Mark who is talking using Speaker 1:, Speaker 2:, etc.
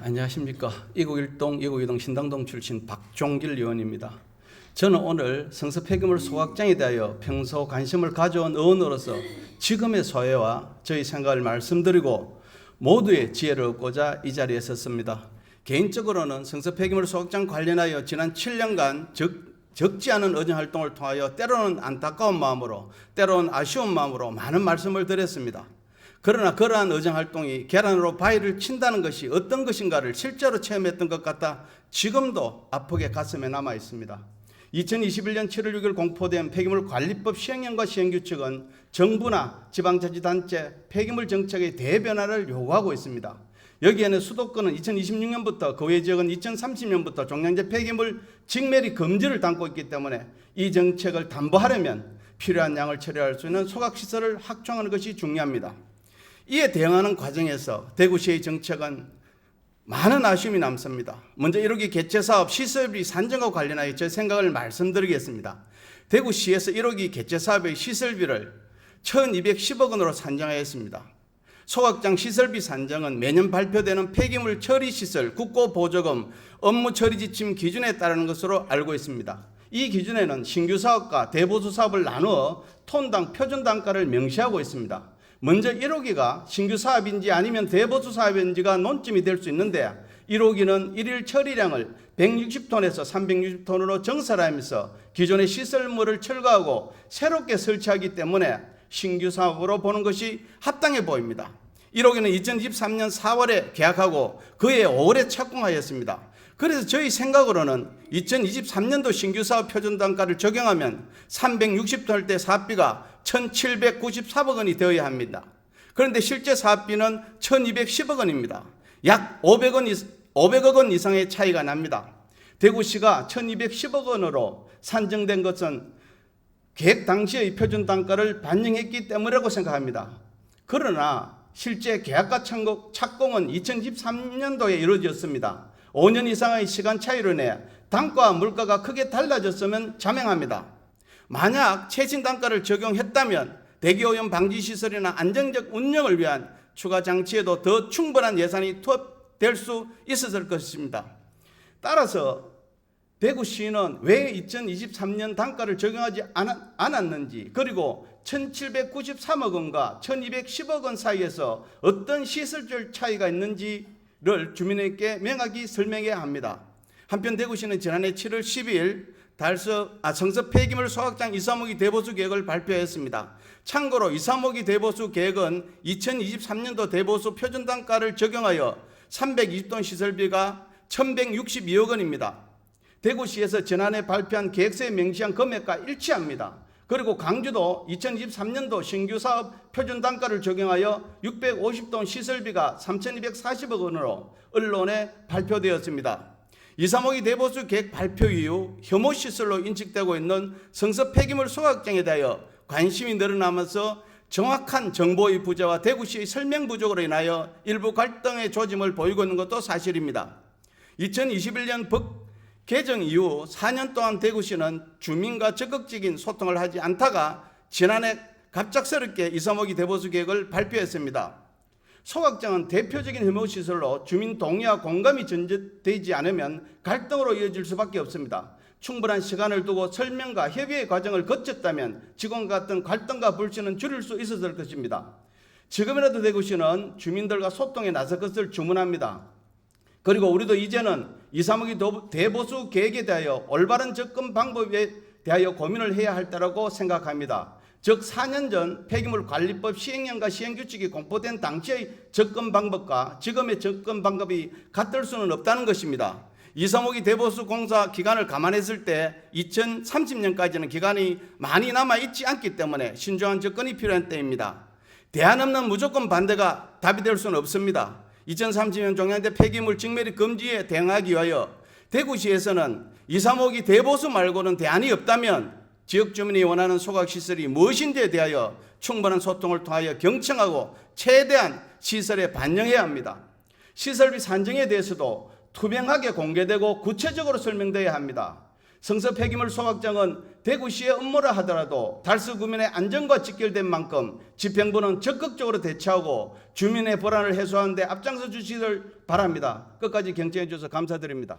Speaker 1: 안녕하십니까. 이곡일동, 이곡이동 신당동 출신 박종길 의원입니다. 저는 오늘 성서 폐기물 소각장에 대하여 평소 관심을 가져온 의원으로서 지금의 소회와 저희 생각을 말씀드리고 모두의 지혜를 얻고자 이 자리에 섰습니다. 개인적으로는 성서 폐기물 소각장 관련하여 지난 7년간 적지 않은 의정활동을 통하여 때로는 안타까운 마음으로 때로는 아쉬운 마음으로 많은 말씀을 드렸습니다. 그러나 그러한 의정활동이 계란으로 바위를 친다는 것이 어떤 것인가를 실제로 체험했던 것 같아 지금도 아프게 가슴에 남아 있습니다. 2021년 7월 6일 공포된 폐기물관리법 시행령과 시행규칙은 정부나 지방자치단체 폐기물 정책의 대변화를 요구하고 있습니다. 여기에는 수도권은 2026년부터 그 외 지역은 2030년부터 종량제 폐기물 직매리 금지를 담고 있기 때문에 이 정책을 담보하려면 필요한 양을 처리할 수 있는 소각시설을 확충하는 것이 중요합니다. 이에 대응하는 과정에서 대구시의 정책은 많은 아쉬움이 남습니다. 먼저 1호기 개최사업 시설비 산정과 관련하여 제 생각을 말씀드리겠습니다. 대구시에서 1호기 개최사업의 시설비를 1210억 원으로 산정하였습니다. 소각장 시설비 산정은 매년 발표되는 폐기물 처리시설 국고보조금 업무 처리 지침 기준에 따르는 것으로 알고 있습니다. 이 기준에는 신규 사업과 대보수 사업을 나누어 톤당 표준 단가를 명시하고 있습니다. 먼저 1호기가 신규 사업인지 아니면 대보수 사업인지가 논점이 될 수 있는데 1호기는 일일 처리량을 160톤에서 360톤으로 정설하면서 기존의 시설물을 철거하고 새롭게 설치하기 때문에 신규 사업으로 보는 것이 합당해 보입니다. 1호기는 2023년 4월에 계약하고 그해 5월에 착공하였습니다. 그래서 저희 생각으로는 2023년도 신규 사업 표준 단가를 적용하면 360톤 때 사업비가 1,794억 원이 되어야 합니다. 그런데 실제 사업비는 1,210억 원입니다. 약 500억 원 이상의 차이가 납니다. 대구시가 1,210억 원으로 산정된 것은 계획 당시의 표준 단가를 반영했기 때문이라고 생각합니다. 그러나 실제 계약과 착공은 2013년도에 이루어졌습니다. 5년 이상의 시간 차이로 인해 단가와 물가가 크게 달라졌으면 자명합니다. 만약 최신 단가를 적용했다면 대기오염 방지 시설이나 안정적 운영을 위한 추가 장치에도 더 충분한 예산이 투입될 수 있었을 것입니다. 따라서 대구시는 왜 2023년 단가를 적용하지 않았는지, 그리고 1,793억 원과 1,210억 원 사이에서 어떤 시설적 차이가 있는지를 주민에게 명확히 설명해야 합니다. 한편 대구시는 지난해 7월 12일 성서 폐기물 소각장 2, 3호기 대보수 계획을 발표했습니다. 참고로 2, 3호기 대보수 계획은 2023년도 대보수 표준 단가를 적용하여 320톤 시설비가 1,162억 원입니다. 대구시에서 지난해 발표한 계획서에 명시한 금액과 일치합니다. 그리고 광주도 2023년도 신규 사업 표준 단가를 적용하여 650톤 시설비가 3,240억 원으로 언론에 발표되었습니다. 2, 3호기 대보수 계획 발표 이후 혐오 시설로 인식되고 있는 성서 폐기물 소각장에 대하여 관심이 늘어나면서 정확한 정보의 부재와 대구시의 설명 부족으로 인하여 일부 갈등의 조짐을 보이고 있는 것도 사실입니다. 2021년 법 개정 이후 4년 동안 대구시는 주민과 적극적인 소통을 하지 않다가 지난해 갑작스럽게 2, 3호기 대보수 계획을 발표했습니다. 소각장은 대표적인 혐오시설로 주민 동의와 공감이 전제되지 않으면 갈등으로 이어질 수밖에 없습니다. 충분한 시간을 두고 설명과 협의의 과정을 거쳤다면 지금과 같은 갈등과 불신은 줄일 수 있었을 것입니다. 지금이라도 대구시는 주민들과 소통에 나설 것을 주문합니다. 그리고 우리도 이제는 2, 3호기 대보수 계획에 대하여 올바른 접근 방법에 대하여 고민을 해야 할 때라고 생각합니다. 즉 4년 전 폐기물관리법 시행령과 시행규칙이 공포된 당시의 접근 방법과 지금의 접근 방법이 같을 수는 없다는 것입니다. 2, 3호기 대보수 공사 기간을 감안했을 때 2030년까지는 기간이 많이 남아있지 않기 때문에 신중한 접근이 필요한 때입니다. 대안 없는 무조건 반대가 답이 될 수는 없습니다. 2030년 종량제 폐기물 직매리 금지에 대응하기 위하여 대구시에서는 2, 3호기 대보수 말고는 대안이 없다면 지역 주민이 원하는 소각시설이 무엇인지에 대하여 충분한 소통을 통하여 경청하고 최대한 시설에 반영해야 합니다. 시설비 산정에 대해서도 투명하게 공개되고 구체적으로 설명되어야 합니다. 성서 폐기물 소각장은 대구시의 업무를 하더라도 달서 구민의 안전과 직결된 만큼 집행부는 적극적으로 대처하고 주민의 불안을 해소하는 데 앞장서 주시길 바랍니다. 끝까지 경청해 주셔서 감사드립니다.